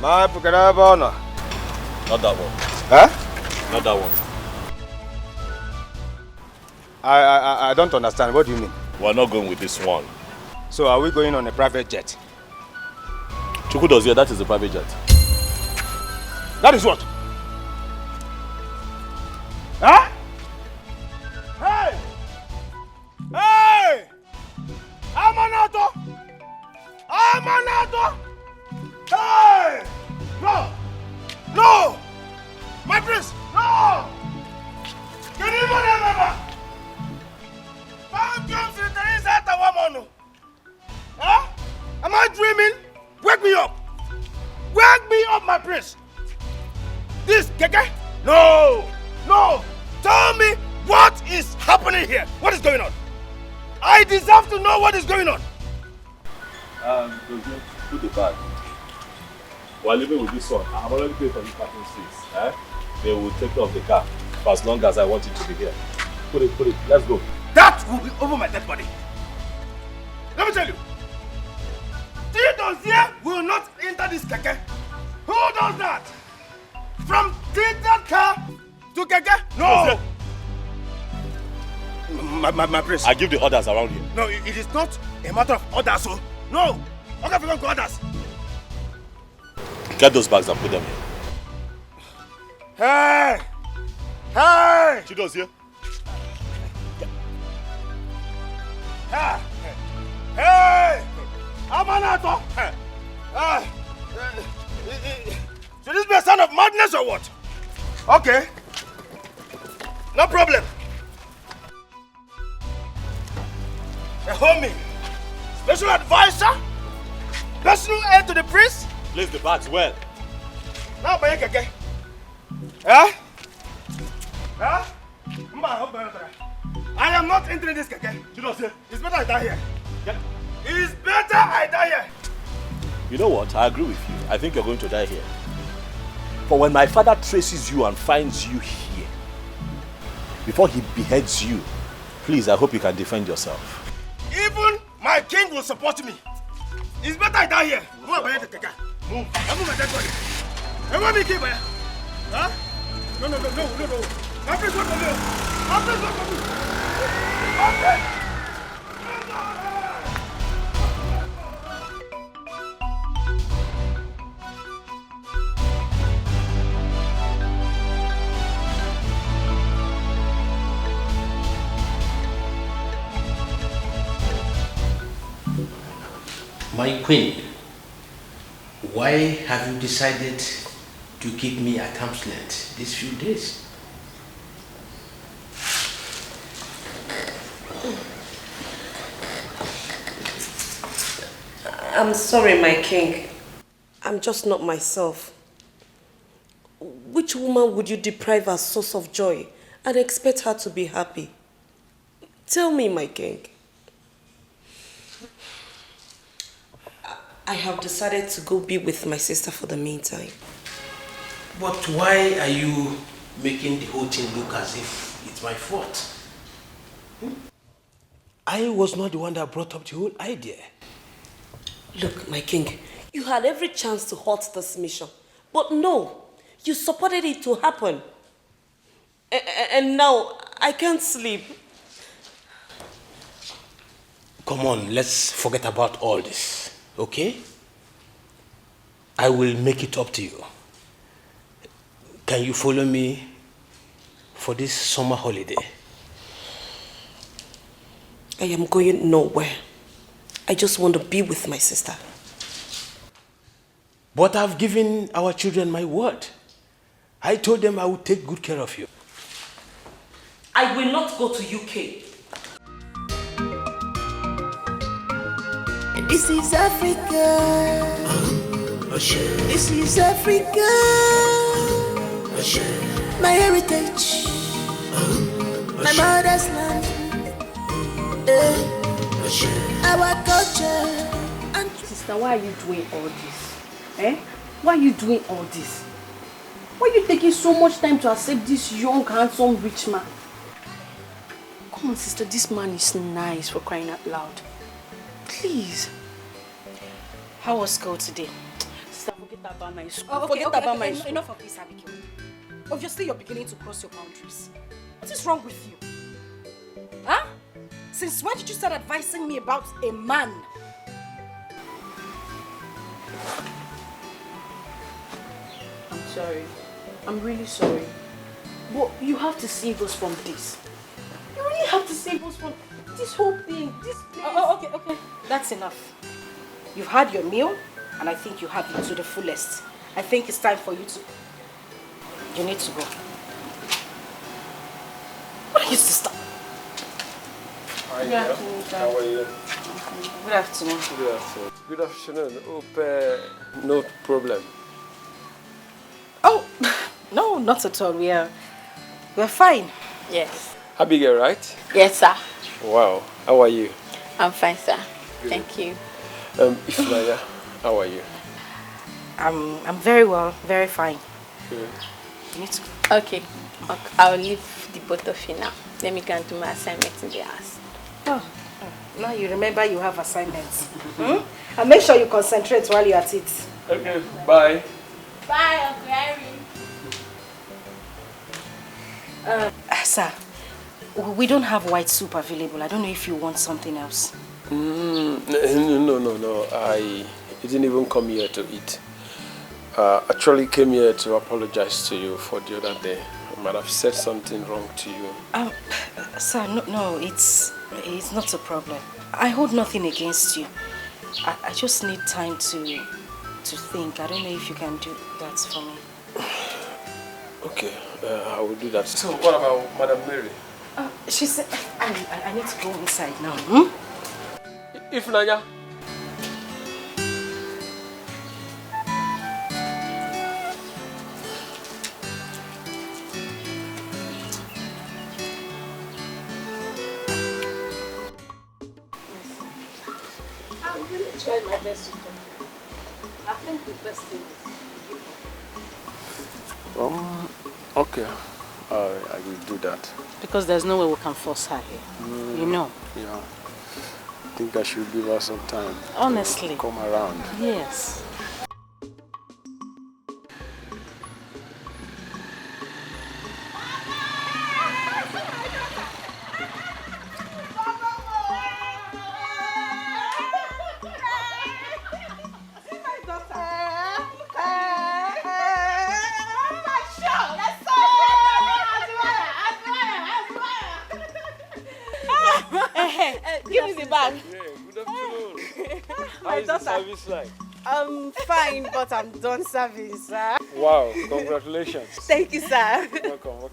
My Pukarabona. Not that one. Huh? Not that one. I don't understand. What do you mean? We're not going with this one. So are we going on a private jet? Chuku does here, that is a private jet. That is what? Huh? Hey! Hey! Amanato! Amanato! Hey! No! No! My prince! No! Can you remember? How comes the Teresa at a woman? Huh? Am I dreaming? Wake me up! Wake me up, my prince! This, Keke? No! No! Tell me what is happening here? What is going on? I deserve to know what is going on. Put the bag. We're living with this one. I've already paid for the parking seats. Eh? They will take care of the car for as long as I want it to be here. Put it. Let's go. That will be over my dead body. Let me tell you. Tito's here will not enter this Keke. Who does that? From Tito's car to Keke? No! My prince. I give the orders around here. No, it is not a matter of orders, so. No! Okay, we don't go orders. Get those bags and put them here. Hey! Hey! Chido's here. Hey! Hey! Amanato! Should this be a sign of madness or what? Okay. No problem. A homie, special advisor, personal aid to the priest. Place the bags well. Now, Keke. Huh? Huh? I am not entering this Keke. Chido's here. It's better I die here. Yeah. It's better I die here. You know what? I agree with you. I think you're going to die here. For when my father traces you and finds you here, before he beheads you, please, I hope you can defend yourself. Even my king will support me. It's better I die here. Move. I move my dead body. I want me to keep. Huh? No. My friends work for me. My friends work for me. My friends. My queen, why have you decided to keep me at arm's length these few days? I'm sorry, my king. I'm just not myself. Which woman would you deprive her source of joy and expect her to be happy? Tell me, my king. I have decided to go be with my sister for the meantime. But why are you making the whole thing look as if it's my fault? I was not the one that brought up the whole idea. Look, my king, you had every chance to halt this mission. But no, you supported it to happen. And now, I can't sleep. Come on, let's forget about all this. Okay? I will make it up to you. Can you follow me for this summer holiday? I am going nowhere. I just want to be with my sister. But I've given our children my word. I told them I would take good care of you. I will not go to UK. This is Africa. This is Africa. My heritage. My mother's land. Our culture. And sister, why are you doing all this? Eh? Why are you doing all this? Why are you taking so much time to accept this young, handsome, rich man? Come on, sister, this man is nice, for crying out loud. Please. How was school today? Sister, forget about my school. Oh, okay, forget about my okay. school. Enough of this, Abigail. Obviously, you're beginning to cross your boundaries. What is wrong with you? Huh? Since when did you start advising me about a man? I'm sorry. I'm really sorry. But you have to save us from this. You really have to save us from this whole thing. This place. Okay. That's enough. You've had your meal, and I think you have it to the fullest. I think it's time for you to... You need to go. What is this stuff? Hi, Good afternoon, sir. how are you? Good afternoon. Good afternoon. Good afternoon. Hope no problem. Oh, no, not at all. We're fine. Yes. Abigail, right? Yes, sir. Wow. How are you? I'm fine, sir. Thank you. Ifnaya, how are you? I'm very well, very fine. Good. You need to go. Okay. I'll leave the both of you now. Let me go and do my assignment in the house. Oh, now you remember you have assignments. And make sure you concentrate while you're at it. Okay, bye. Bye, Uncle Irene. Sir, we don't have white soup available. I don't know if you want something else. No. I didn't even come here to eat. Actually came here to apologize to you for the other day. I might have said something wrong to you. Sir, no, it's not a problem. I hold nothing against you. I just need time to think. I don't know if you can do that for me. Okay, I will do that. So what about Madam Mary? She said, I need to go inside now. Ifnaya. I'm really trying my best to come. I think the best thing is to give up. Okay. I will do that. Because there's no way we can force her here. You know. Yeah. I think I should give her some time. Honestly. To come around. Yes. Give me the bag. Yeah, good afternoon. My How's the daughter. service like? I'm fine, but I'm done serving, sir. Wow, congratulations. Thank you, sir. Welcome.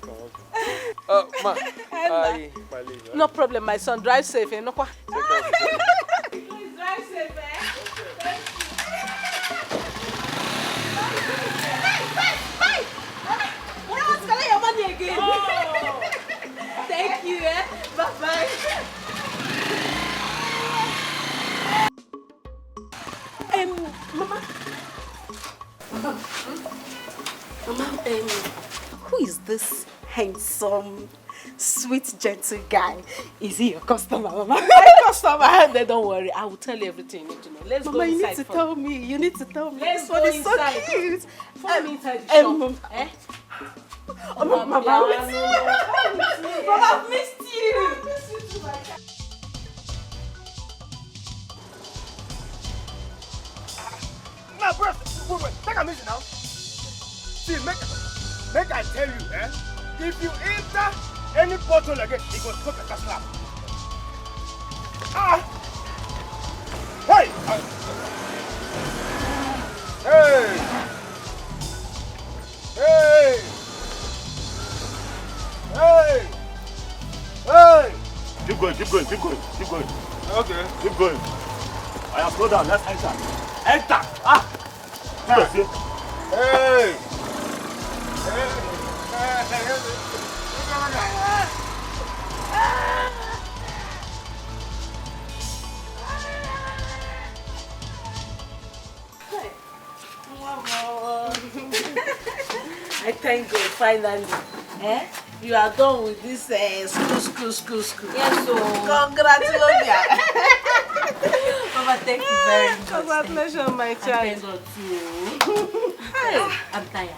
Ma, my leave. No problem, my son. Drive safe. Eh? No, Take care of yourself. Please drive safe, your money again. Thank you, Bye-bye. Mama, who is this handsome, sweet, gentle guy? Is he your customer, Mama? my customer. Then don't worry. I will tell you everything you need to know. Let's Mama, go you inside. need to tell me. You need to tell me. Let's This one go is so inside. cute. Follow me inside the shop. Eh? Mama, I've missed you. I miss you too, my child. Now, bro, wait, take a minute now. See, make I tell you, if you enter any bottle again, it will stop like a slap. Hey! Hey! Keep going. Okay. Keep going. I have slowed down. Let's enter. Enter! Hey! I thank God finally. You are done with this school. Yes, so. Congratulations. Mama, Mama, thank you very much. Congratulations, my child. Hey, I'm tired.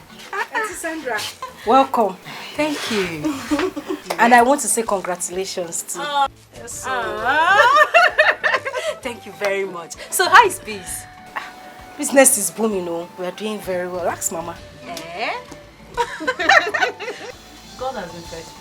Auntie Sandra. Welcome. Thank you. And I want to say congratulations too. Yes, thank you very much. So, how is peace? Business is booming, we are doing very well. Ask Mama. Eh? God has been faithful.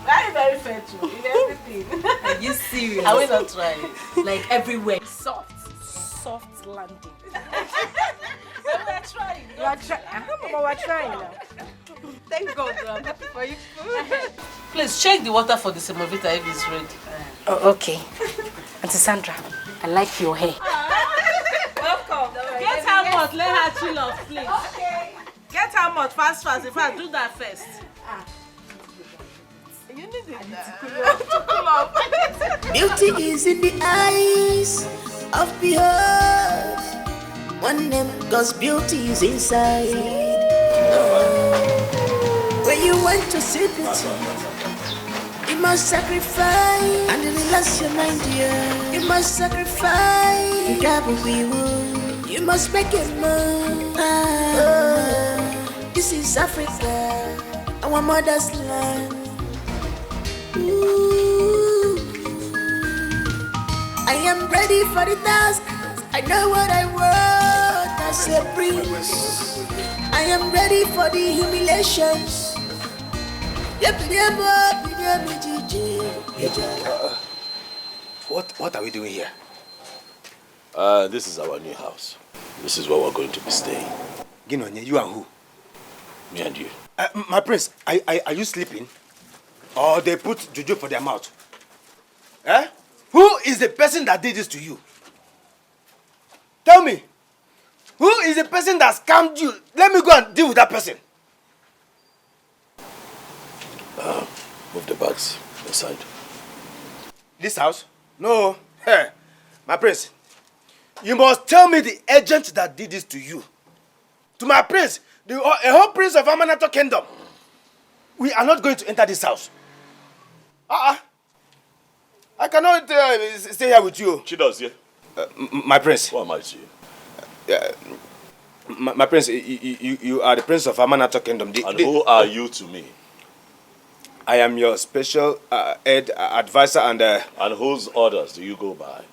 Very, very fair too, in everything. Are you serious? I will not try. Like everywhere. Soft landing. We are trying. You are trying. Mama, we're trying now. Thank God, I'm happy for you. Please check the water for the semovita if it's ready. Oh, okay. Auntie Sandra, I like your hair. Welcome. Get her mouth, let her chill off, please. Okay. Get her mouth fast. In fact, do that first. You need it to cool off. Beauty is in the eyes of behold. One name, cause beauty is inside. When you want to see beauty, you must sacrifice and relax your mind, dear. You must sacrifice. You got what we want. You must make it move. This is Africa, our mother's land. Ooh. I am ready for the task. I know what I want. I say prince. I am ready for the humiliations. What are we doing here? This is our new house. This is where we're going to be staying. Ginonye, you and who? Me and you. My prince, are you sleeping? Or they put juju for their mouth? Eh? Who is the person that did this to you? Tell me. Who is the person that scammed you? Let me go and deal with that person. Move the bags aside. This house? No. Hey, my prince. You must tell me the agent that did this to you. To my prince, a whole prince of Amanato Kingdom. We are not going to enter this house. I cannot stay here with you. Chido's here. My prince. Who am I to you? My prince, you are the prince of Amanato Kingdom. Who are you to me? I am your special advisor and... And whose orders do you go by?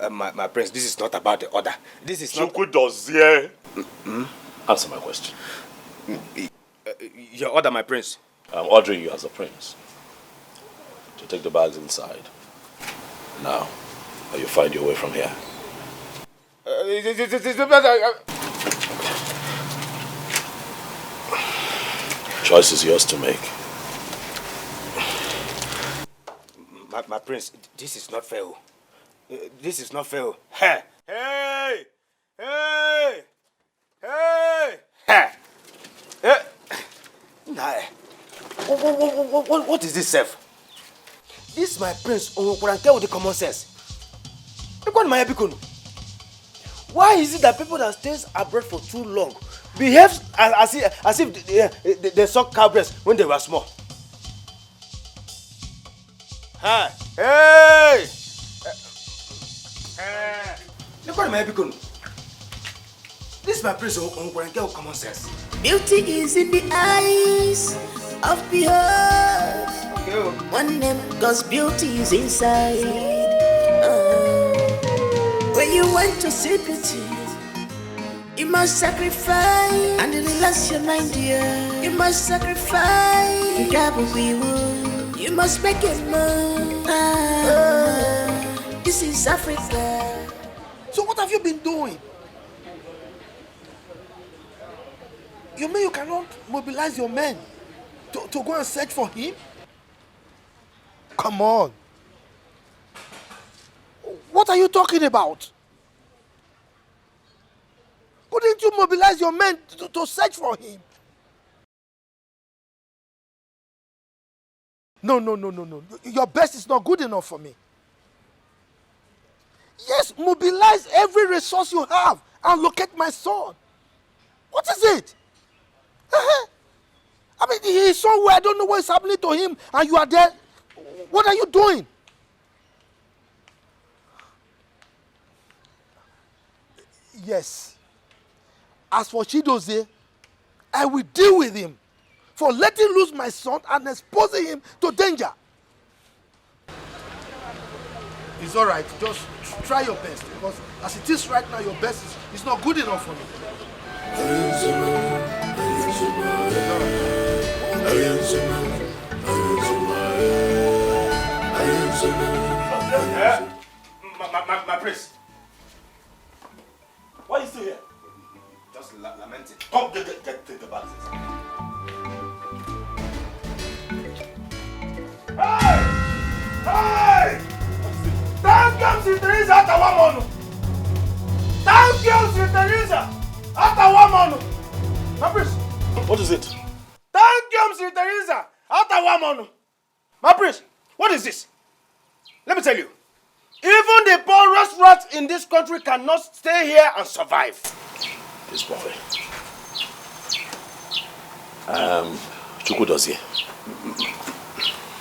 My prince, this is not about the order. This is not... Dozie. Answer my question. Your order, my prince. I'm ordering you as a prince to take the bags inside. Now, or you find your way from here. Choice is yours to make. My prince, this is not fair. This is not fair. Hey! Hey! Hey! Hey! Hey! Hey! Nah. What is this, self? This is my prince, Onwokuranke with the common sense. Why is it that people that stays abroad for too long behave as if they suck cow breast when they were small? Hi. Hey! Look at my beacon. This is my prince Onwokuranke with common sense. Beauty is in the eyes of behold. One name, cause beauty is inside. When you want to see beauty, you must sacrifice and relax your mind, dear. You must sacrifice. You got what we want. You must make it move. This is Africa. So what have you been doing? You mean you cannot mobilize your men to go and search for him? Come on. What are you talking about? Couldn't you mobilize your men to search for him? No. Your best is not good enough for me. Yes, mobilize every resource you have and locate my son. What is it? I mean, he is somewhere, I don't know what is happening to him, and you are there. What are you doing? Yes. As for Chidozie, I will deal with him for letting loose my son and exposing him to danger. It's all right. Just try your best, because as it is right now, your best is not good enough for me. My prince. Why are you still here? Just lamenting. Come, get the bags. Hey! Hey! Thank you, Sister Teresa, after 1 month. Thank you, Sister Teresa, after 1 month. My prince. What is it? Thank you, Sister Teresa, after 1 month. My prince, what is this? Let me tell you. Even the poorest rats in this country cannot stay here and survive. This boy. Chukwudozie.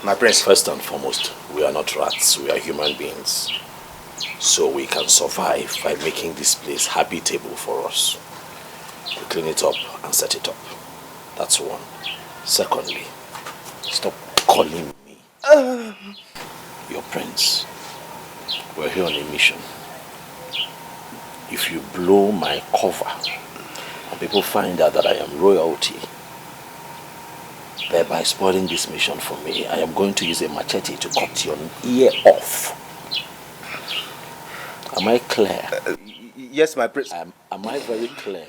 My prince. First and foremost, we are not rats, we are human beings. So we can survive by making this place habitable for us. We clean it up and set it up. That's one. Secondly, stop calling me your prince. We're here on a mission. If you blow my cover and people find out that I am royalty, thereby spoiling this mission for me, I am going to use a machete to cut your ear off. Am I clear? Yes, my prince. Am I very clear?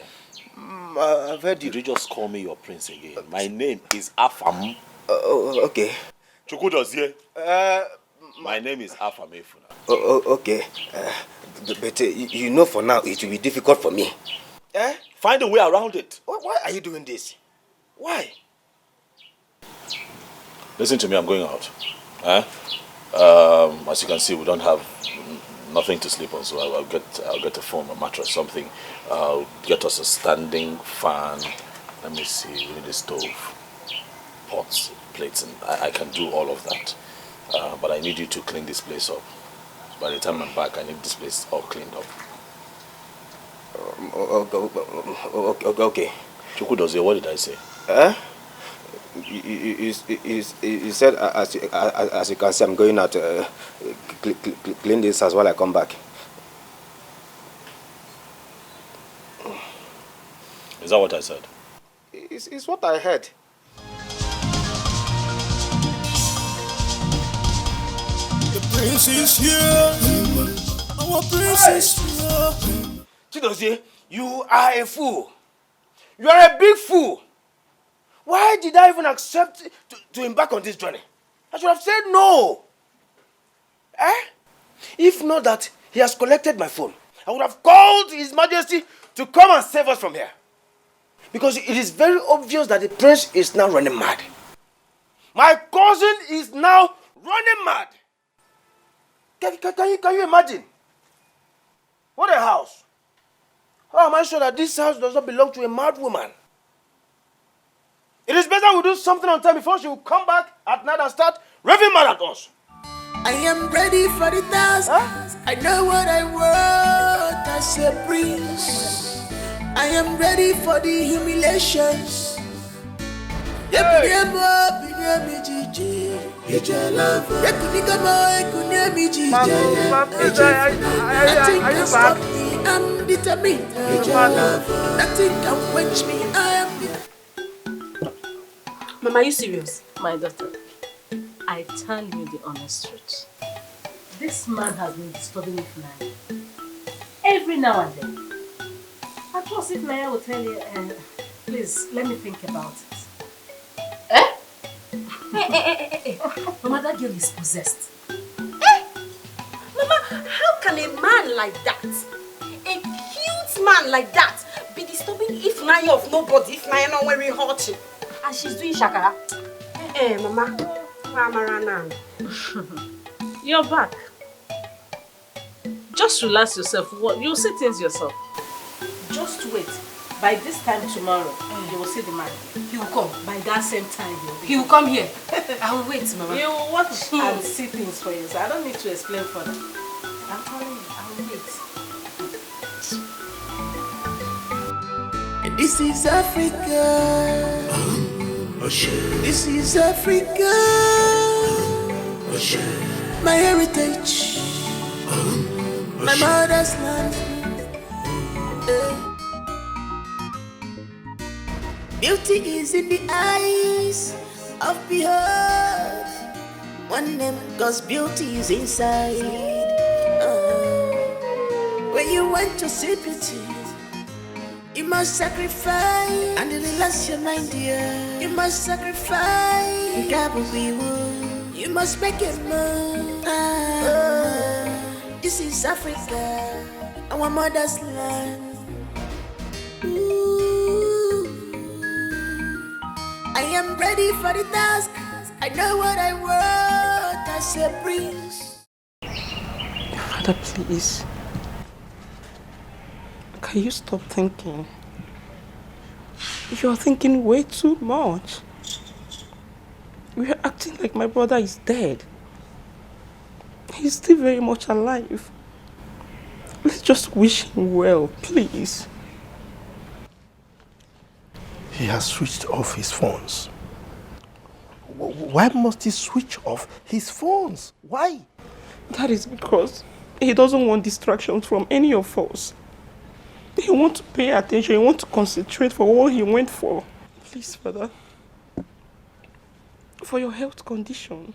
I've heard you. Did you just call me your prince again? My name is Afam. Okay. Chukwudozie. My name is Afam Efuna. Okay. But you know for now it will be difficult for me. Find a way around it. Why are you doing this? Why? Listen to me, I'm going out. As you can see, we don't have nothing to sleep on, so I'll get a foam, a mattress, something. I'll get us a standing fan. Let me see, we need a stove, pots, plates, and I can do all of that. But I need you to clean this place up. By the time I'm back, I need this place all cleaned up. Okay. Chukwudozie, what did I say? You said, as you can see, I'm going out to clean this house while I come back. Is that what I said? It's what I heard. The prince is here. Our prince is here. Chidozie, you are a fool. You are a big fool. Why did I even accept to embark on this journey? I should have said no. If not that he has collected my phone, I would have called His Majesty to come and save us from here. Because it is very obvious that the prince is now running mad. My cousin is now running mad. Can you imagine? What a house. How am I sure that this house does not belong to a mad woman? It is better we do something on time before she will come back at night and start raving mad at us. I am ready for the task. I know what I want as a prince. I am ready for the humiliations. I'm determined. Nothing can quench me. I am determined. Mama, are you serious? My daughter, I tell you the honest truth. This man has been disturbing me flying. Every now and then. I thought if Naya will tell you, please, let me think about it. Mama, that girl is possessed. Mama, how can a man like that, a cute man like that, be disturbing if Naya of nobody, if Naya not wearing hot? And she's doing shakara. Mama, You're back. Just relax yourself. You'll see things yourself. Just wait. By this time tomorrow, you will see the man. He will come. By that same time, He will come here. I will wait, Mama. You will watch and see things for yourself. I don't need to explain further. I'm telling you, I will wait. This is Africa. This is Africa. My heritage. My mother's land. Beauty is in the eyes of behold. One name, cause beauty is inside. When you want to see beauty, you must sacrifice and relax your mind, dear. You must sacrifice. You must make it move. This is Africa, our mother's land. I am ready for the task. I know what I want as a prince. Father, please. Can you stop thinking? You're thinking way too much. We're acting like my brother is dead. He's still very much alive. Let's just wish him well, please. He has switched off his phones. Why must he switch off his phones? Why? That is because he doesn't want distractions from any of us. He wants to pay attention, he wants to concentrate for what he went for. Please, Father. For your health condition.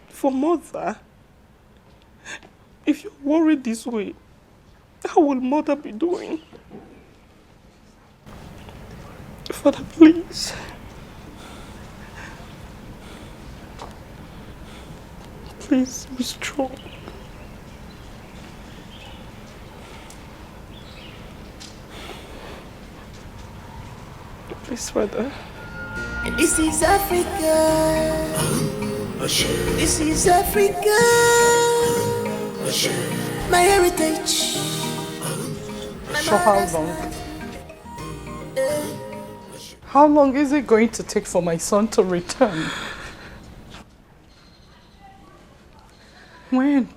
For Mother. If you're worried this way, how will Mother be doing? Father, please. Please be strong. Please, Father. This is Africa. This is Africa. My heritage. So how long? How long is it going to take for my son to return? When?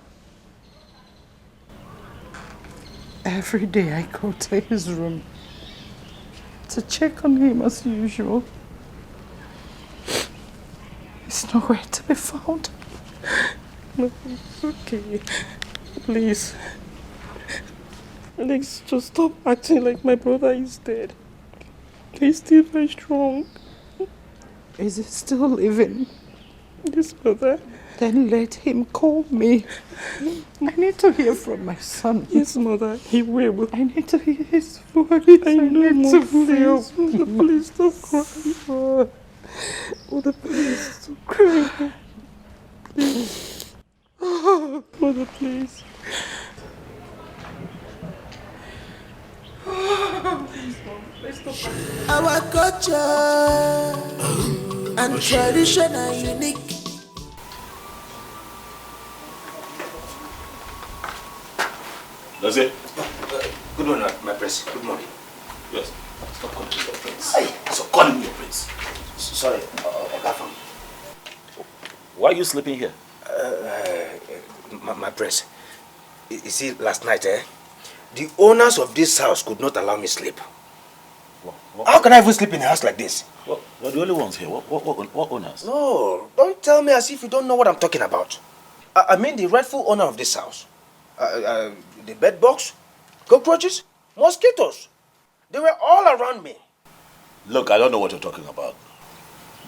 Every day I go to his room to check on him as usual. He's nowhere to be found. No, it's okay. Please. Let's just stop acting like my brother is dead. He's still very strong. Is he still living? Yes, Mother. Then let him call me. I need to hear from my son. Yes, Mother, he will. I need to hear his voice. I know, Mother, please. Mother, please stop crying. Mother, please stop crying. Please. Mother, please. Our culture and tradition are unique. That's it? Good morning, my prince. Good morning. Yes. Stop calling me your prince. Stop calling me your prince. Sorry, Ogafam. Why are you sleeping here? My prince. You see, last night, the owners of this house could not allow me sleep. What? How can I even sleep in a house like this? Well, we're the only ones here. What owners? No, don't tell me as if you don't know what I'm talking about. I mean the rightful owner of this house. The bed box, cockroaches, mosquitoes. They were all around me. Look, I don't know what you're talking about.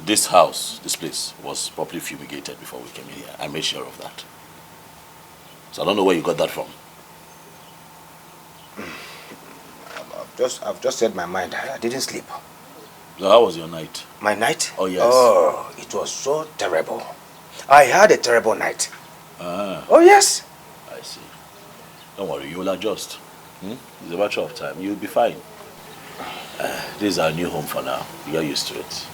This house, this place, was properly fumigated before we came in here. I made sure of that. So I don't know where you got that from. I've just said my mind. I didn't sleep. So how was your night? My night? Oh, yes. Oh, it was so terrible. I had a terrible night. Ah. Oh, yes. I see. Don't worry, you will adjust. It's a matter of time. You'll be fine. This is our new home for now. We are used to it.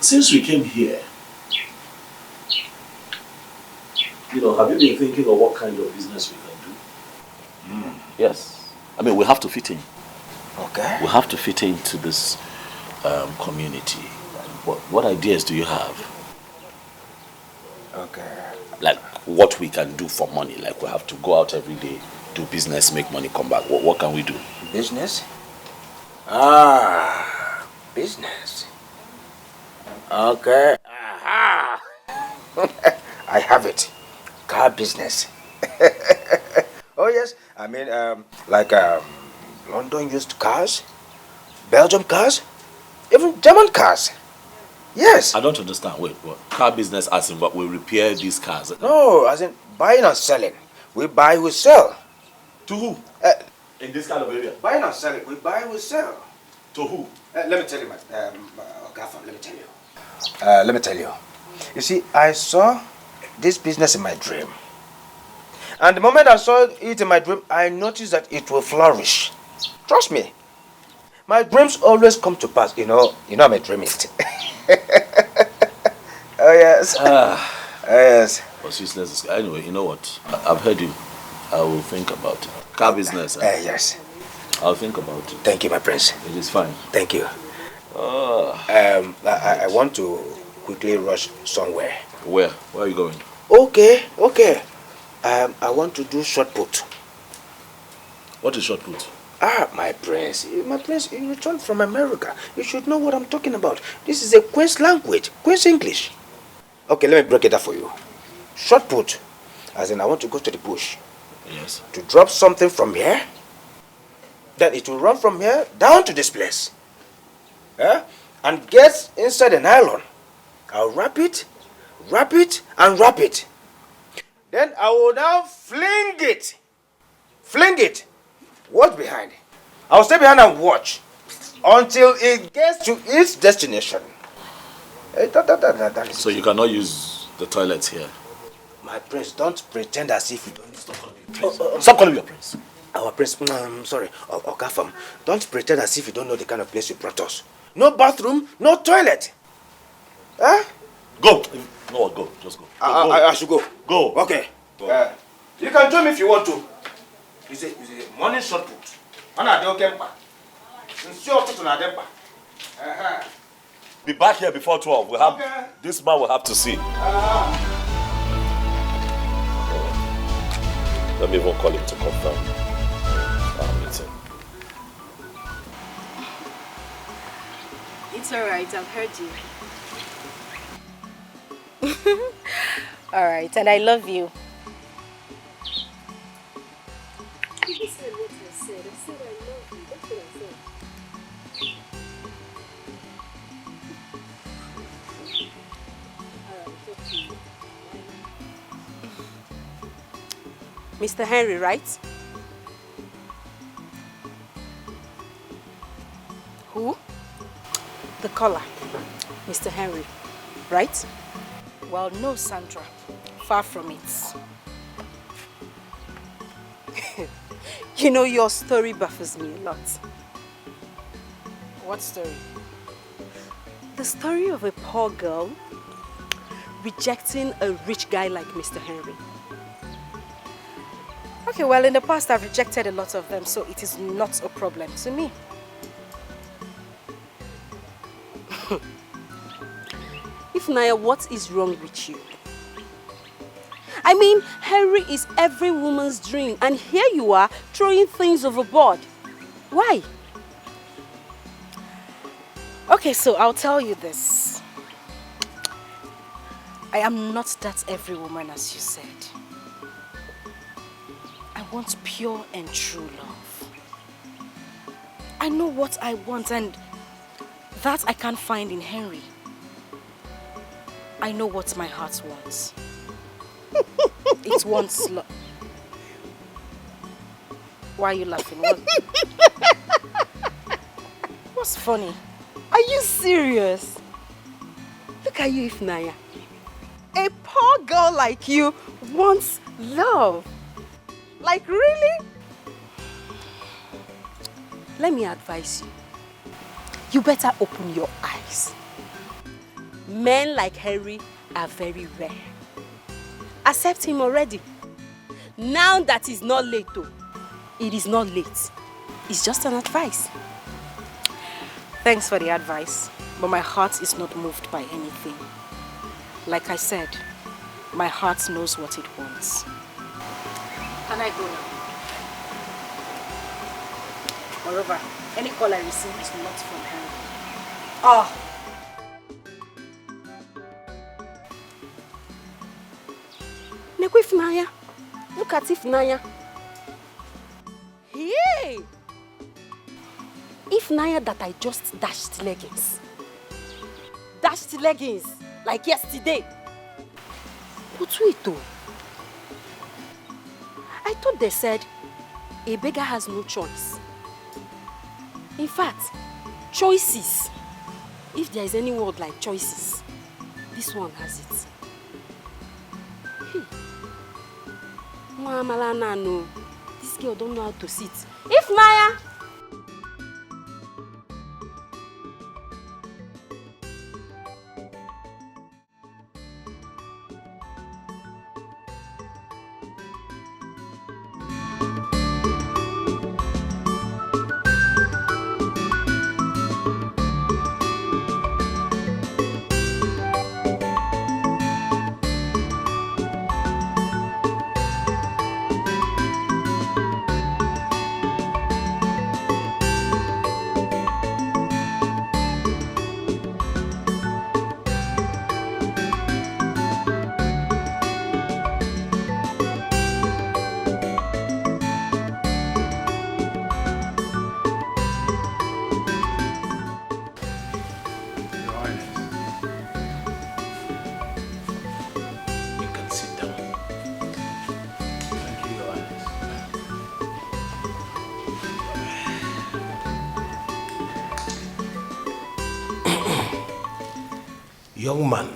Since we came here, have you been thinking of what kind of business we can do? Yes. I mean, we have to fit in. Okay. We have to fit into this community. What ideas do you have? Okay. Like what we can do for money. Like we have to go out every day, do business, make money, come back. What can we do? Business? Ah, business. Okay. Aha. I have it. Car business. Oh yes. I mean, like London used cars, Belgium cars, even German cars. Yes. I don't understand. Wait, what? Car business as in what? We repair these cars? No, as in buying and selling. We buy, we sell. To who? In this kind of area? Buying and selling. We buy, we sell. To who? Let me tell you, Gaffam, let me tell you. Let me tell you. You see, I saw this business in my dream. And the moment I saw it in my dream, I noticed that it will flourish. Trust me. My dreams always come to pass. You know I'm a dreamist. Oh, yes. Yes. But useless. Anyway, you know what? I've heard you. I will think about it. Car business. Yes. I'll think about it. Thank you, my prince. It is fine. Thank you. I want to quickly rush somewhere. Where? Where are you going? Okay. I want to do shot put. What is shot put? My prince, you returned from America. You should know what I'm talking about. This is a Queen's language, Queen's English. Okay, let me break it up for you. Shot put, as in I want to go to the bush. Yes. To drop something from here, then it will run from here down to this place. And get inside the nylon. I'll wrap it, and wrap it. Then I will now fling it. Fling it. Watch behind. I'll stay behind and watch until it gets to its destination. That is so you cannot use the toilets here? My prince, don't pretend as if you don't. Stop calling me prince. Stop calling me a prince. Our prince, I'm sorry, Okafam, don't pretend as if you don't know the kind of place you brought us. No bathroom, no toilet. Huh? Go. No, what? Go. Just go. Go. I should go. Go. Okay. Go. You can join me if you want to. You say morning shot put. Be back here before 12. We'll have this man will have to see. Let me even call him to confirm our meeting. It's alright, I've heard you. Alright, and I love you. You said what I said. I said I love you. That's what I said. Alright, talk to you. Mr. Henry, right? Who? The caller. Mr. Henry, right? Well, no, Sandra. Far from it. You know, your story baffles me a lot. What story? The story of a poor girl rejecting a rich guy like Mr. Henry. Okay, well, in the past I've rejected a lot of them, so it is not a problem to me. If Naya, what is wrong with you? I mean, Henry is every woman's dream, and here you are throwing things overboard. Why? Okay, so I'll tell you this. I am not that every woman, as you said. I want pure and true love. I know what I want, and that I can't find in Henry. I know what my heart wants. It wants love. Why are you laughing? What's funny? Are you serious? Look at you, Ifnaya. A poor girl like you wants love. Like, really? Let me advise you. You better open your eyes. Men like Henry are very rare. Accept him already. Now that it's not late though. It is not late. It's just an advice. Thanks for the advice, but my heart is not moved by anything. Like I said, my heart knows what it wants. Can I go now? Moreover, Any call I receive is not from her. Ah. Nekwe Ifnaya. Look at Ifnaya. Hey! Ifnaya that I just dashed leggings. Dashed leggings like yesterday. But wait though. I thought they said a beggar has no choice. In fact, choices. If there is any word like choices, this one has it. No. This girl don't know how to sit. Ifnaya! Young man,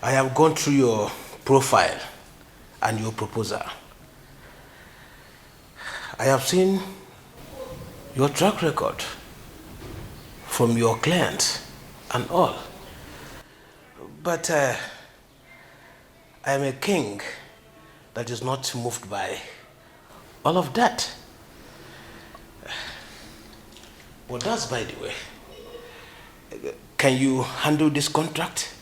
I have gone through your profile and your proposal. I have seen your track record from your clients and all. But I am a king that is not moved by all of that. Well, that's by the way. Can you handle this contract?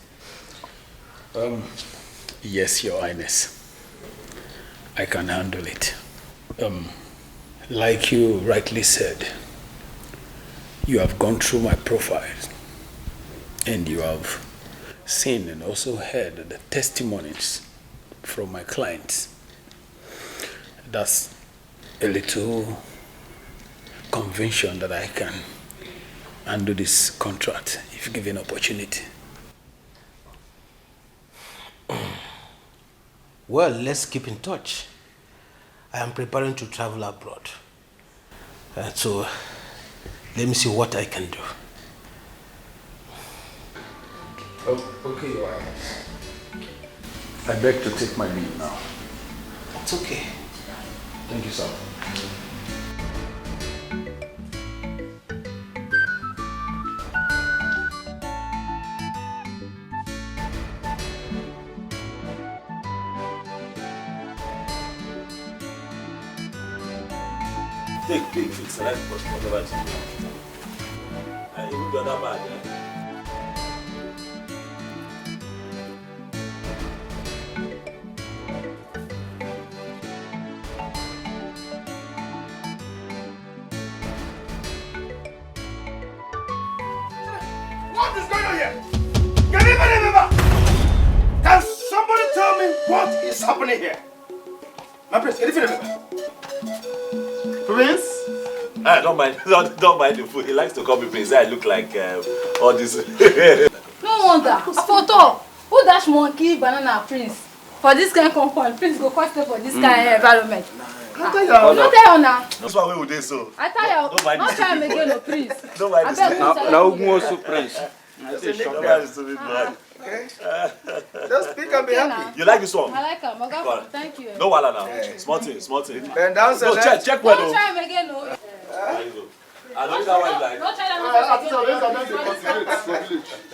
Yes, Your Highness. I can handle it. Like you rightly said, you have gone through my profile and you have seen and also heard the testimonies from my clients. That's a little conviction that I can handle this contract if given opportunity. Well, let's keep in touch. I am preparing to travel abroad. So, let me see what I can do. Okay, Your Highness. I beg to take my leave now. It's okay. Thank you, sir. Take, select whatever it is. And you will do that bad, yeah? What is going on here? Can anybody remember? Can somebody tell me what is happening here? My prince, anything remember? Prince? Don't mind the food. He likes to call me Prince. I look like all this. No wonder. Photo. Who dash monkey banana prince? For this kind of compound, prince go first for this kind of environment. I tell you. No tell you now. That's why we would do so. I tell you. Don't mind Not this try stupid again, boy. no prince. Don't mind this Now who wants to Prince? Don't mind this stupid boy. Okay. Just speak and be happy. You like this one? I like him. Go Okay, on. thank you. No wala now. Small thing. Bend down, sir. No, check where Don't though. try him again, no. There you go. I don't know why you like. Don't try that.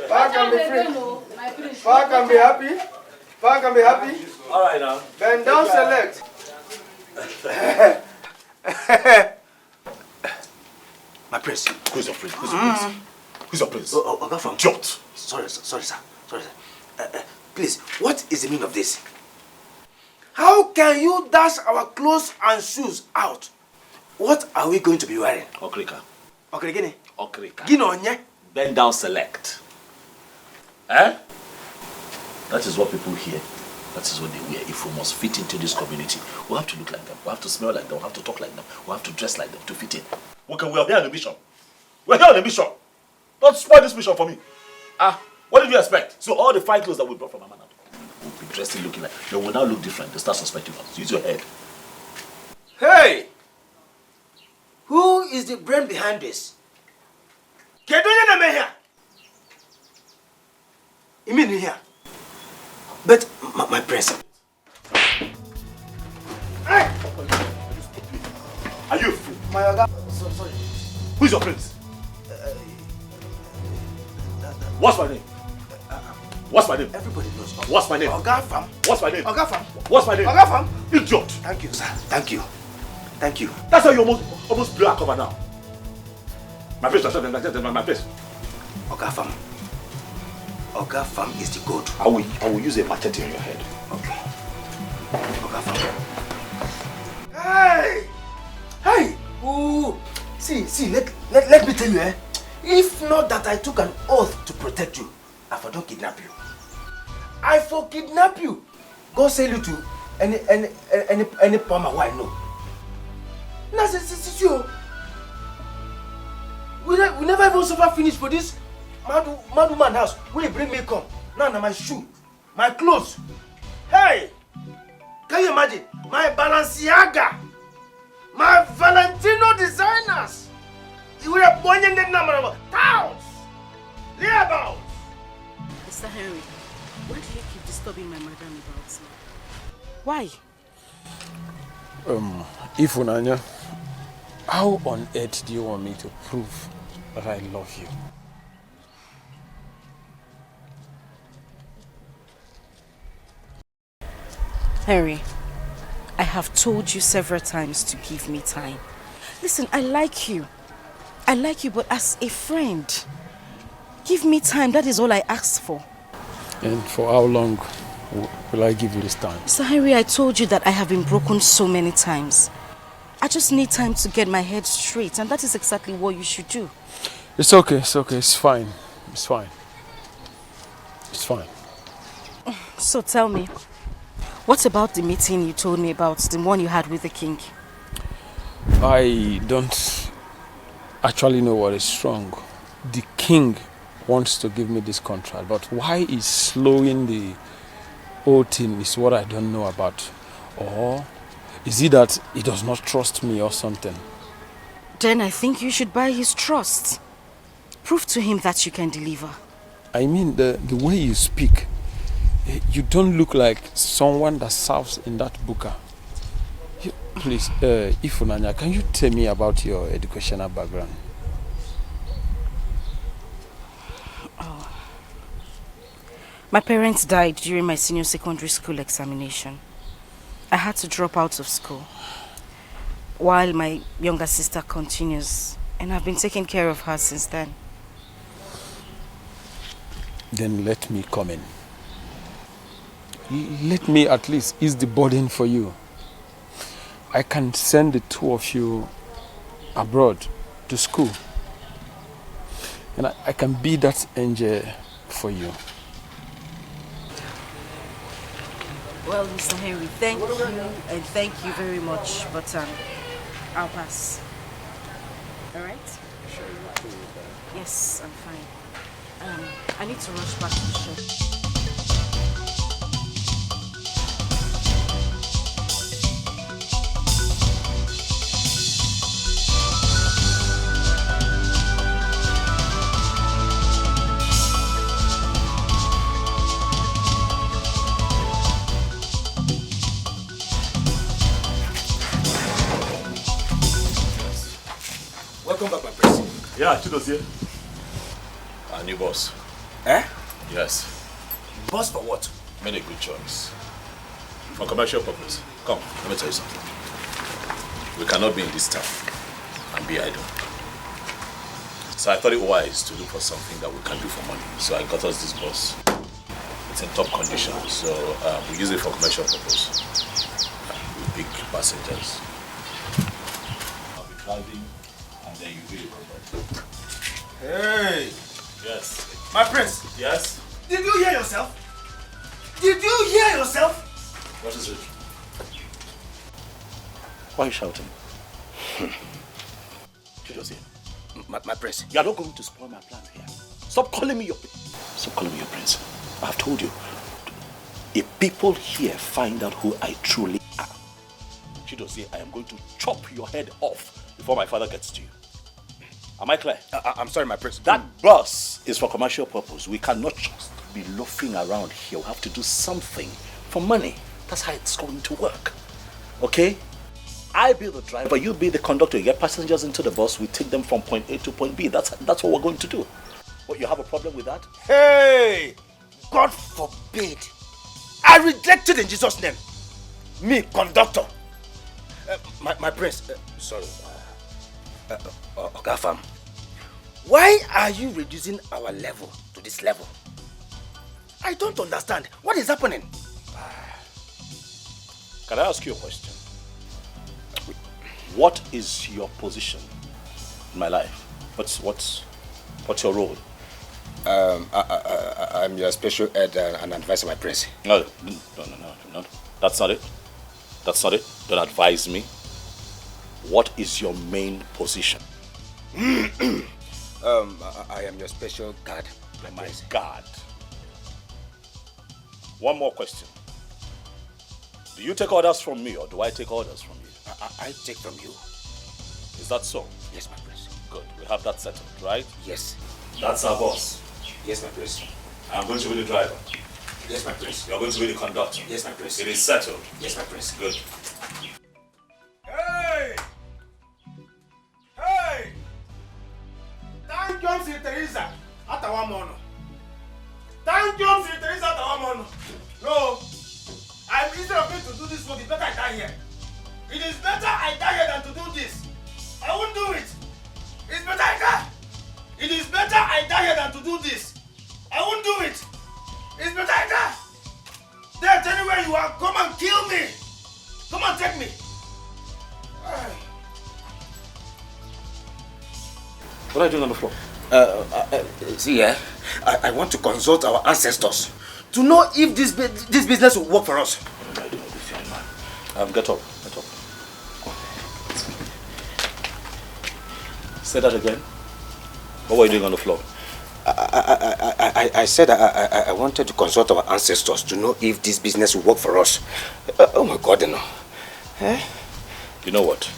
Far can be free. No, my prince. Far can be happy. Far can be happy. All right now. Bend down, select. My prince. Who's your prince? Who's your prince? Who's your prince? Oga from Jot. Sorry, sir. Please, what is the meaning of this? How can you dash our clothes and shoes out What are we going to be wearing? Okrika. Okrika? Okrika. Ginonye? Bend down, select. Eh? That is what people hear. That is what they wear. If we must fit into this community, we have to look like them. We have to smell like them. We have to talk like them. We have to dress like them to fit in. Okay, we are here on a mission. We're here on a mission. Don't spoil this mission for me. What did you expect? So all the fine clothes that we brought from Amana, we'll be dressed looking like. They will now look different. They start suspecting us. Use your head. Hey! Who is the brain behind this? Get on your here. You mean here? But my prince. Hey! Are you a fool? My Oga. Sorry. Who is your prince? What's my name? What's my name? Everybody knows. What's my name? Oga Fam. What's my name? Oga Fam. What's my name? Oga Fam. Idiot. Thank you, sir. Thank you. Thank you. That's how you almost blew our cover now. My face, my face. Oga Fam. Oga Fam is the goat. I will use a machete on your head. Okay. Oga Fam. Hey! Hey! Ooh! See, let me tell you, if not that I took an oath to protect you, I for don't kidnap you. I for kidnap you. Go sell you to any farmer who I know. Now, see you. We never even suffer finish for this mad woman house. Will you bring me come? Now my shoe, my clothes. Hey! Can you imagine? My Balenciaga, my Valentino designers. You were born in the number of towns, thereabouts. Mr. Henry, why do you keep disturbing my madam about me? Why? Ifunanya, how on earth do you want me to prove that I love you? Henry, I have told you several times to give me time. Listen, I like you, but as a friend, give me time. That is all I asked for. And for how long will I give you this time? Mr. Henry, I told you that I have been broken so many times. I just need time to get my head straight, and that is exactly what you should do. It's okay, it's fine. It's fine. So tell me, what about the meeting you told me about, the one you had with the king? I don't actually know what is wrong. The king wants to give me this contract, but why he's slowing the whole thing is what I don't know about. Or is it that he does not trust me or something? Then I think you should buy his trust. Prove to him that you can deliver. I mean, the way you speak, you don't look like someone that serves in that buka. Please, Ifunanya, can you tell me about your educational background? Oh. My parents died during my senior secondary school examination. I had to drop out of school while my younger sister continues, and I've been taking care of her since then. Then let me come in. Let me at least ease the burden for you. I can send the two of you abroad to school. And I can be that angel for you. Well, Mr. Henry, thank you, and thank you very much, but I'll pass. All right? Sure, you're cool with that? Yes, I'm fine. I need to rush back to the shop. Welcome back, my prince. Yeah, Chido's here. Our new boss. Eh? Yes. Boss for what? Made a good choice. For commercial purpose. Come, let me tell you something. We cannot be in this town and be idle. So I thought it wise to look for something that we can do for money. So I got us this bus. It's in top condition, so we use it for commercial purpose. With big passengers. I'll be driving, and then you really conduct. Hey! Yes. My prince! Yes? Did you hear yourself? Did you hear yourself? What is it? Why are you shouting? Chidozie, my prince. You are not going to spoil my plans here. Stop calling me your prince. I have told you. If people here find out who I truly am, Chidozie, I am going to chop your head off before my father gets to you. Am I clear? I'm sorry, my prince. That bus is for commercial purpose. We cannot just be loafing around here. We have to do something for money. That's how it's going to work. Okay? I be the driver, you be the conductor. You get passengers into the bus, we take them from point A to point B. That's what we're going to do. What, you have a problem with that? Hey! God forbid. I reject it in Jesus' name. Me, conductor. My prince. Sorry. Ogafam. Why are you reducing our level to this level? I don't understand. What is happening? Can I ask you a question? What is your position in my life? What's your role? I'm your special ed and advisor, my prince. No. That's not it. Don't advise me. What is your main position? I am your special guard. My guard. One more question. Do you take orders from me or do I take orders from you? I take from you. Is that so? Yes, my prince. Good. We have that settled, right? Yes. That's our boss. Yes, my prince. I'm going to be the driver. Yes, my prince. You're going to be the conductor. Yes, my prince. It is settled. Yes, my prince. Good. Hey! Hey! Thank you, Sir Teresa. Atawamono. Thank you, Sir Teresa. Atawamono. No. Instead of me to do this work, it's better I die here. It is better I die here than to do this. I won't do it. It's better I die. It is better I die here than to do this. I won't do it. It's better I die. There, anywhere you are, come and kill me. Come and take me. What are you doing on the floor? See, I want to consult our ancestors to know if this business will work for us. What am I doing with this young man? Get up. Say that again. What were you doing on the floor? I said I wanted to consult our ancestors to know if this business will work for us. Oh my God, no. Eh? You know what?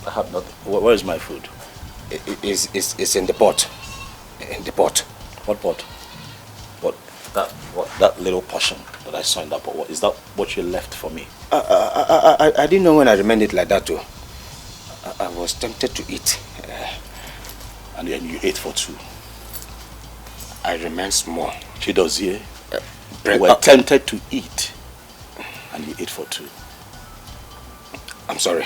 I have nothing. Where is my food? It's in the pot. In the pot. What pot? That little portion that I saw in that pot. Is that what you left for me? I didn't know when I remained it like that too. I was tempted to eat. And then you ate for two. I remained small. Chidozie, you were tempted to eat and you ate for two. I'm sorry.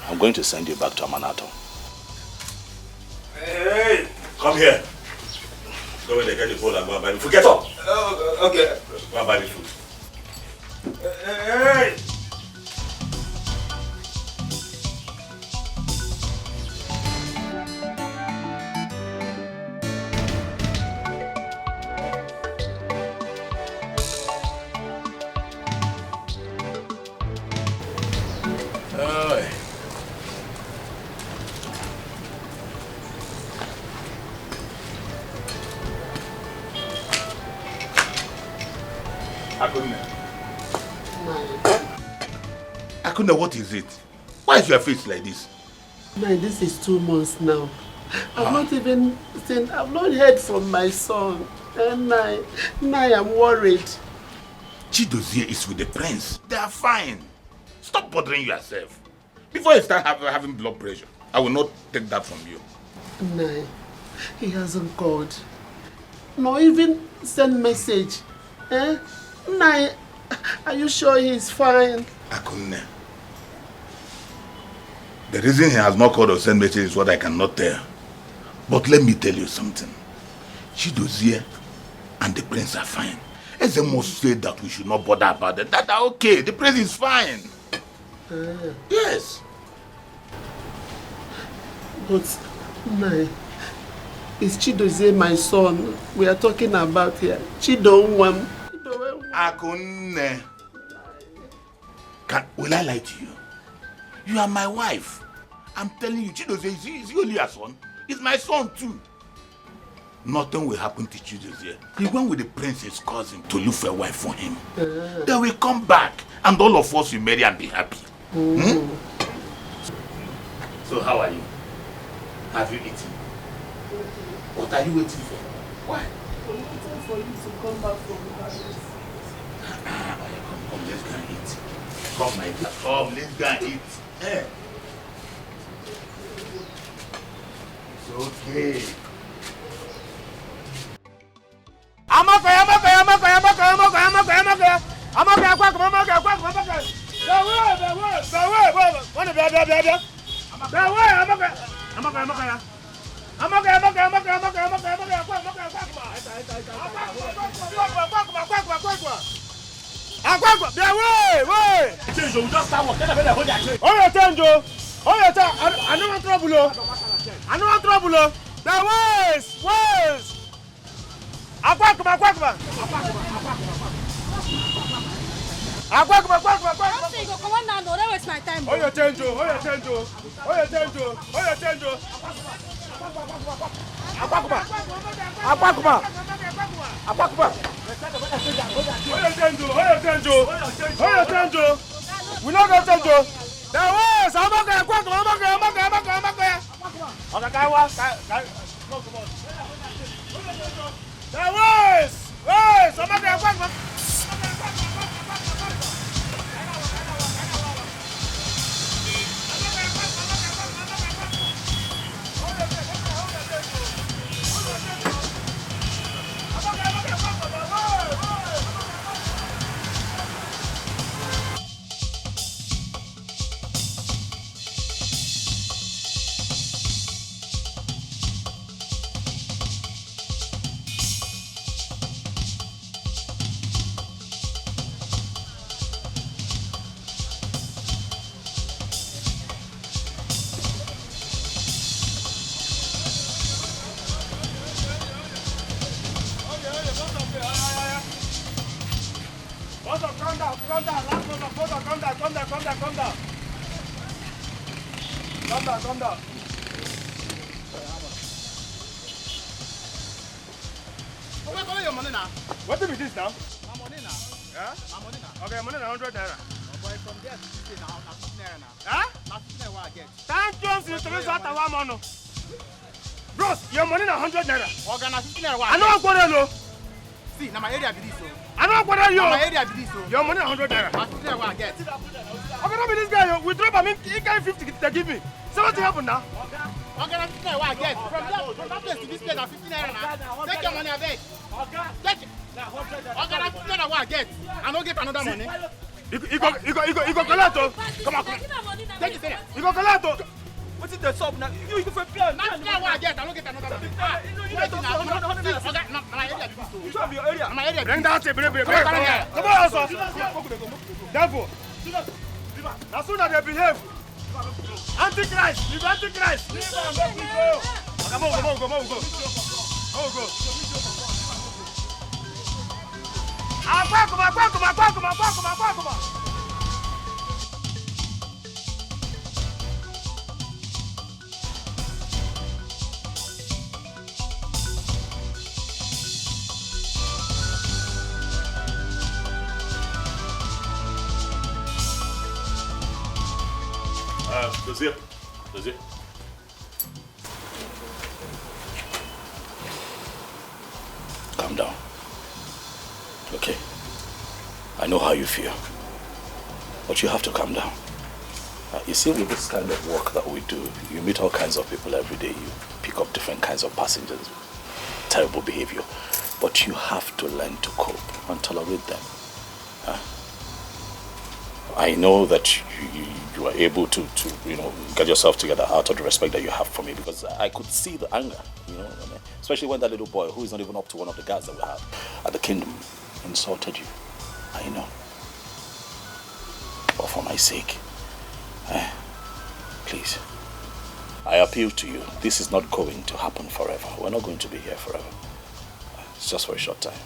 I'm going to send you back to Amanato. Hey! Come here. Go in there, get the bowl and go and buy the food. Get up! Okay. Go and buy the food. Hey! Akuna, what is it? Why is your face like this? Man, this is 2 months now. I've not even seen, I've not heard from my son. And now I'm worried. Chidozie is with the prince. They are fine. Stop bothering yourself. Before you start having blood pressure, I will not take that from you. Nai, he hasn't called. Nor even sent message. Nai, are you sure he's fine? Akuna. The reason he has not called or sent message is what I cannot tell. But let me tell you something. Chidozie and the prince are fine. Ezemo said that we should not bother about it. That are okay. The prince is fine. Yes. But, Nai, is Chidozie my son we are talking about here? Chidonwam. Akunne. Will I lie to you? You are my wife. I'm telling you, Chidozie, is he only a son? He's my son too. Nothing will happen to Chidozie. He went with the prince's cousin to look for a wife for him. They will come back and all of us will marry and be happy. So how are you? Have you eaten? What are you waiting for? Why? I'm waiting for you to come back from the palace. Come, let's go and eat. Come, my dear. Come, let's go and eat. Eh? It's okay. What is this now? My money now. Yeah? My money now. Okay, money now 100 naira. Boy, from there to 50 now, 50 naira now. Huh? Now 50 naira what I get. Thank you, Mr. Mr. Bros, your money now 100 naira. Okay, now 50 naira what I get. I know what you see, now my area be this so. I know what you my area be this so. Your money 100 naira. Now 50 naira what I get. Okay, not be this guy. We drop, I mean, he carry 50 to give me. So what happened now? Okay, now 50 naira what I get. From that place to this place, now 50 naira now. Take your money, I beg. Take it. Okay, now 50 naira what I get. I don't get another money. You go collect. Come on. Take it there. You go collect. What is the sub now? You go for plan. Now what I get. I don't get another money. My area. Bring that. Bring. Come on, sir. Therefore, as soon as they behave, Antichrist. You Antichrist. Come on. Go. Come. Does it? Calm down. Okay. I know how you feel. But you have to calm down. You see, with this kind of work that we do, you meet all kinds of people every day. You pick up different kinds of passengers. Terrible behavior. But you have to learn to cope and tolerate them. I know that you are able to get yourself together out of the respect that you have for me, because I could see the anger, especially when that little boy, who is not even up to one of the guards that we have at the kingdom, insulted you. I know. But for my sake, Please. I appeal to you. This is not going to happen forever. We're not going to be here forever. It's just for a short time.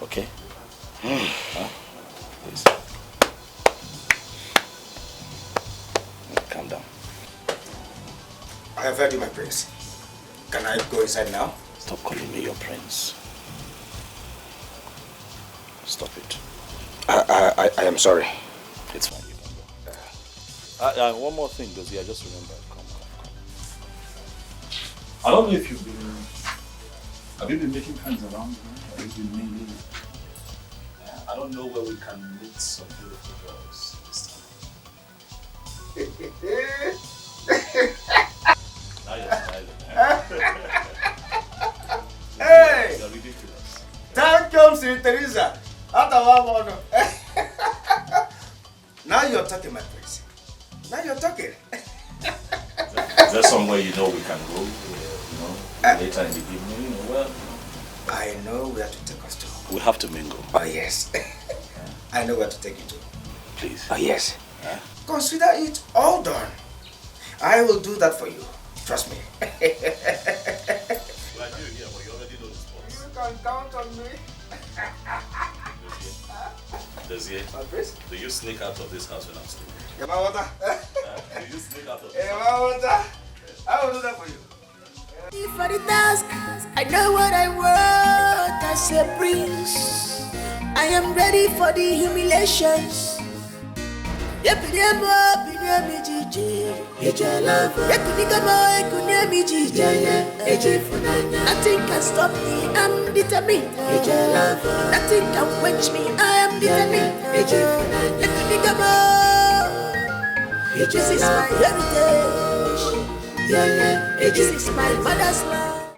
Okay? Huh? Please. Calm down. I have heard you, my prince. Can I go inside now? Stop calling me your prince. Stop it. I am sorry. It's fine, you can go. One more thing, Dozie, I just remembered. Come. I don't know if you've been... Have you been making friends around here? Have you been mingling? I don't know where we can meet some beautiful girls this time. Now you're smiling. Hey! You're ridiculous. Time comes in Teresa. Now you're talking, my prince. Now you're talking. Is there somewhere you know we can go? Later in the evening? Well, I know where to take us to. We have to mingle. Oh, yes. I know where to take you to. Please. Oh, yes. Consider it all done. I will do that for you. Trust me. Well, I knew here, but you already know the spots. You can count on me. Dozie, do you sneak out of this house when I'm sleeping? Do you sneak out of this house? I will do that for you. For the task, I know what I want as a prince. I am ready for the humiliations. Nothing can stop me, I'm determined. Nothing can quench me, I am determined. This is my heritage. This is my mother's land.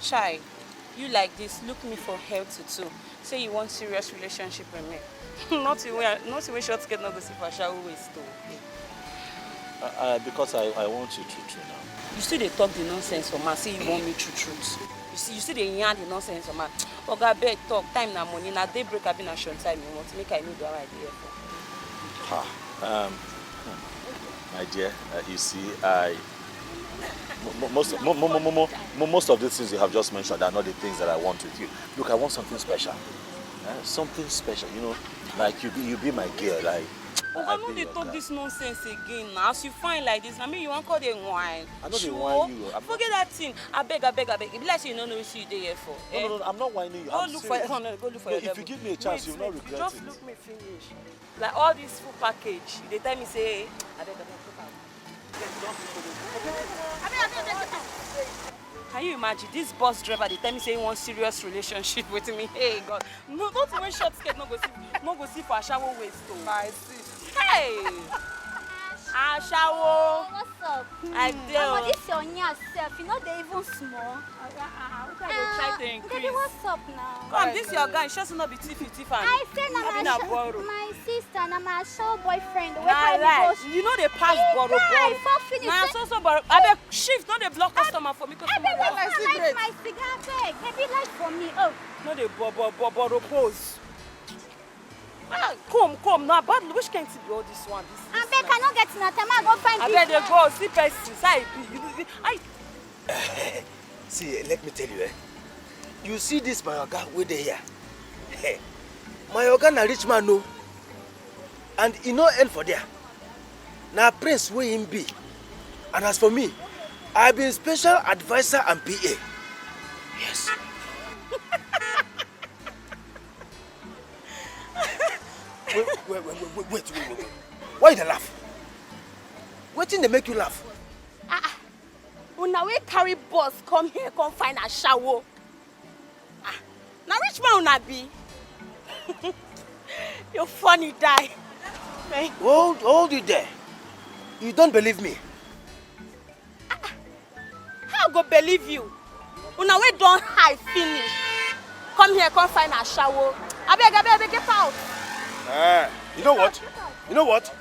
Shy, you like this, look me for help too. Say you want serious relationship with me. not the way short skirt not go see for shower waist though. Because I want you to now. You still they talk the nonsense for man, say you want me truth. You see they yarn the nonsense for man. Oga beg talk, time na money, na daybreak I been a short time you want to make I know the right idea for. My dear, you see, most of the things you have just mentioned are not the things that I want with you. Look, I want something special. Something special, like you be my girl. Like, Oga, no dey talk this nonsense again now. As you find like this, I mean you want call them wine. I know they whine you. Forget that thing. I beg. It be like you don't know what you dey here for. No, I'm not whining you. Go look for your if you give me a chance, you'll not regret it. Just look me finish. Like all this full package, they tell me say, I beg. Can you imagine this bus driver? They tell me say he wants serious relationship with me. Hey God, no, don't even short skirt. No go see for a shower waist too. I see. Hey, Ashawo. What's up? I do. This your yourself. You know they even small. Try to increase. Baby, what's up now? Come, this your guy. Sure, not be thief. I say na my sister, na my show boyfriend. You know they pass borrow. Nah, so borrow. I beg shift. Not they block customer for me. I beg my cigar. Beg. Maybe like for me. Oh. No they borrow pose. Come now, but which can't be all this one? I beg, I not get in a time. I go find I beg they go see person. See, let me tell you, you see this my oga with the here. My oga na rich man no, and he no end for there. Na prince wey him be, and as for me, I been special advisor and PA. Yes. Wait. Why you laugh? Wetin dey make you laugh? Una we carry bus come here, come find a shower. Now rich man una be. You're funny, die. Hold it there. You don't believe me? How go believe you? Una we don't hide finish. Come here, come find a shower. I beg, get out. You know what?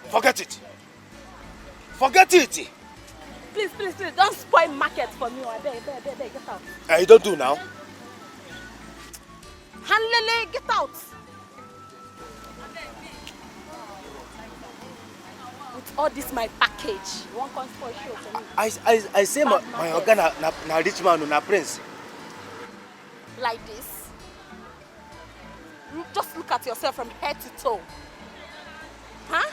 Forget it. Please, don't spoil market for me. I beg, get out. You don't do now. Hanlele, get out. With all this my package, you won't come for a show for me. I say my organ na rich man na prince. Like this. Just look at yourself from head to toe. Huh?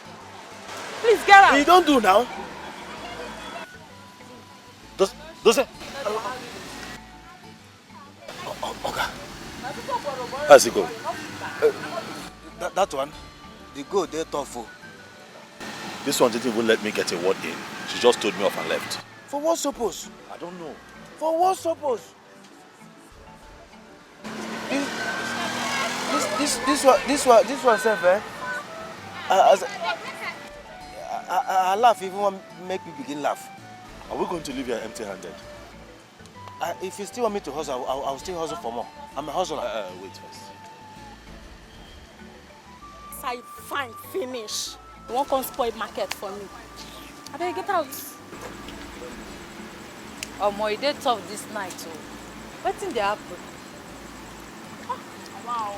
Please get out. You don't do now. Those okay. How's it go? That one, the go there tough. This one didn't even let me get a word in. She just told me off and left. For what suppose? I don't know. For what suppose? This one self, eh? I laugh even want make me begin laugh. Are we going to leave here empty-handed? If you still want me to hustle, I'll still hustle for more. I'm a hustler. Wait first. I fine finish. You won't come spoil market for me. I better get out. Omo, it dey tough this night too. Wetin dey happen? Wow.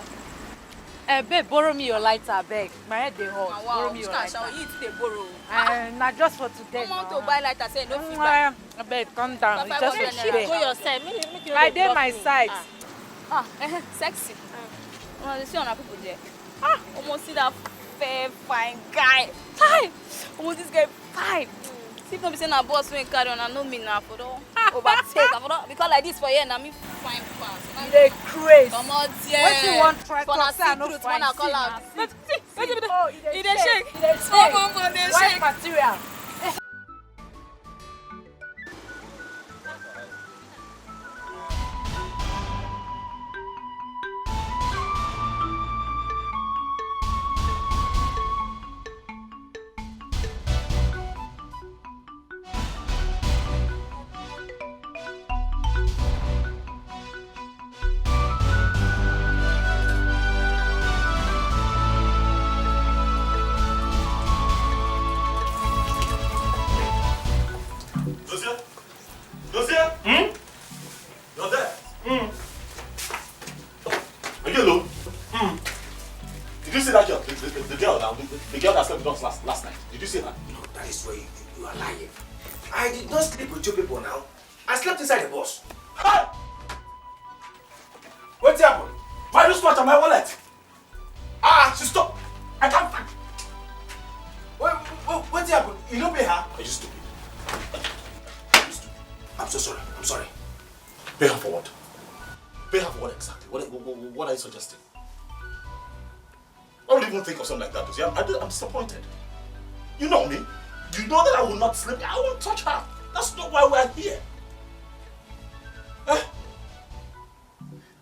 Babe, borrow me your lighter, beg. My head dey hot. Wow. Borrow me your lighter. You dey borrow. Na just for today. Come on to buy lighter, say no fit buy. Abeg, calm down. It's just for today. Go your side. Make you I dey my side. Sexy. Una see una people there. Almost see that fair, fine guy. Hi. Almost this guy fine. See if no be say na boss wey carry on, I know me now for don overtake. For don because like this for here na me fine pass. You dey craze. Come on there. Wetin you wan try for talk say I no truth, fine wanna call out. He dey shake. He dey shake. Oh, dey White shake. material. Last night. Did you see that? No, that is where you are lying. I did not sleep with two people now. I slept inside the bus. Hey! What happened? My wristwatch and my wallet. She stopped. I can't find. What happened? You don't pay her? Are you stupid? I'm so sorry. I'm sorry. Pay her for what? Pay her for what exactly? What are you suggesting? I don't even think of something like that. See, I'm disappointed. You know me. You know that I will not sleep. I won't touch her. That's not why we're here.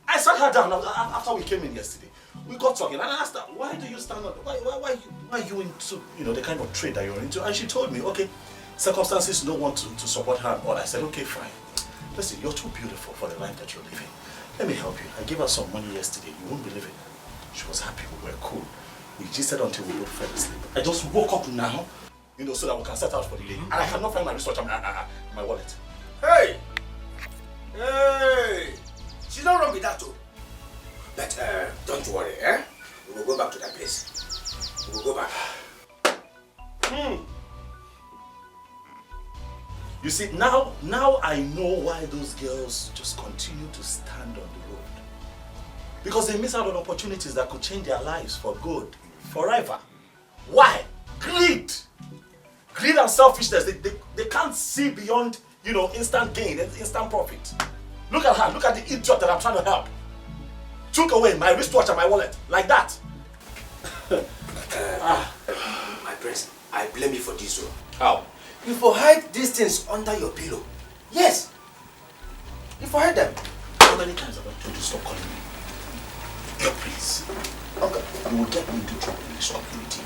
I sat her down after we came in yesterday. We got talking and I asked her, why do you stand up? Why are you into the kind of trade that you're into? And she told me, okay, circumstances don't want to support her and all. I said, okay, fine. Listen, you're too beautiful for the life that you're living. Let me help you. I gave her some money yesterday. You won't believe it. She was happy. We were cool. We gisted until we both fell asleep. I just woke up now, so that we can set out for the day. And I cannot find my wristwatch and my wallet. Hey! Hey! She's not wrong with that too. But don't worry, eh? We will go back to that place. We will go back. You see, now I know why those girls just continue to stand on the road. Because they miss out on opportunities that could change their lives for good, forever. Why? Greed! Greed and selfishness, they can't see beyond, instant gain, instant profit. Look at her, look at the idiot that I'm trying to help. Took away my wristwatch and my wallet, like that. My prince, I blame you for this one. How? You for hide these things under your pillow. Yes. You for hide them. How many times have I told you stop calling me? No, please. Okay, you will get me into trouble in this community.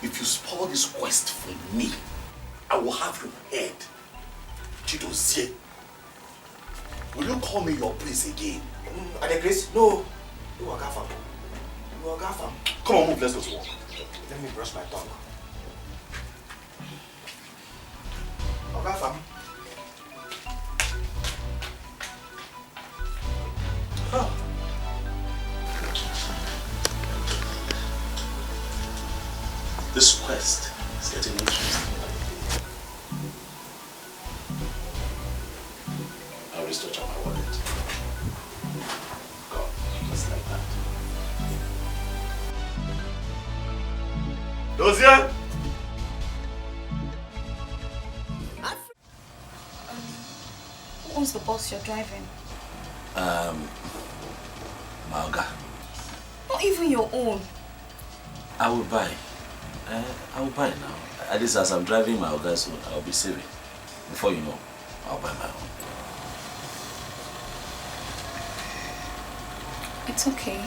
If you spoil this quest for me, I will have your head. Chidozie. Will you call me your prince again? Adekris? No. You are Gafam. You are Gafam. Come on, move, let's go to work. Let me brush my tongue. Gafam. Oh. This quest is getting interesting. I'll restructure my wallet. God, just like that. Dozier! Who owns the bus you're driving? Malga. Not even your own. I will buy. I will buy now. At least as I'm driving Malga soon, I'll be saving. Before you know, I'll buy my own. It's okay.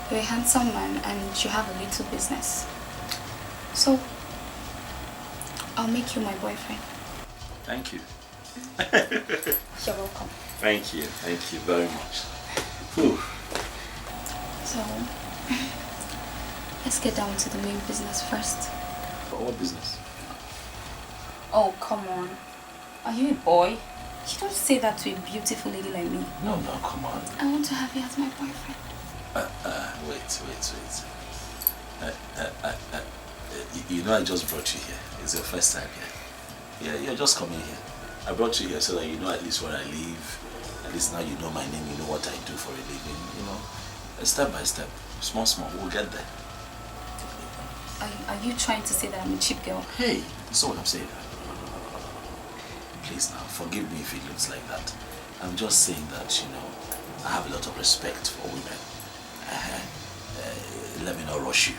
You're a handsome man and you have a little business. So, I'll make you my boyfriend. Thank you. You're welcome. Thank you very much. Whew. So, let's get down to the main business first. What business? Oh, come on. Are you a boy? You don't say that to a beautiful lady like me. No, come on. I want to have you as my boyfriend. Wait. You know I just brought you here. It's your first time here. Yeah, you're just coming here. I brought you here so that you know at least where I live. At least now you know my name, you know what I do for a living, you know. Step by step, small, we'll get there. Are you trying to say that I'm a cheap girl? Hey, that's not what I'm saying. Please now, forgive me if it looks like that. I'm just saying that, you know, I have a lot of respect for women. Let me not rush you.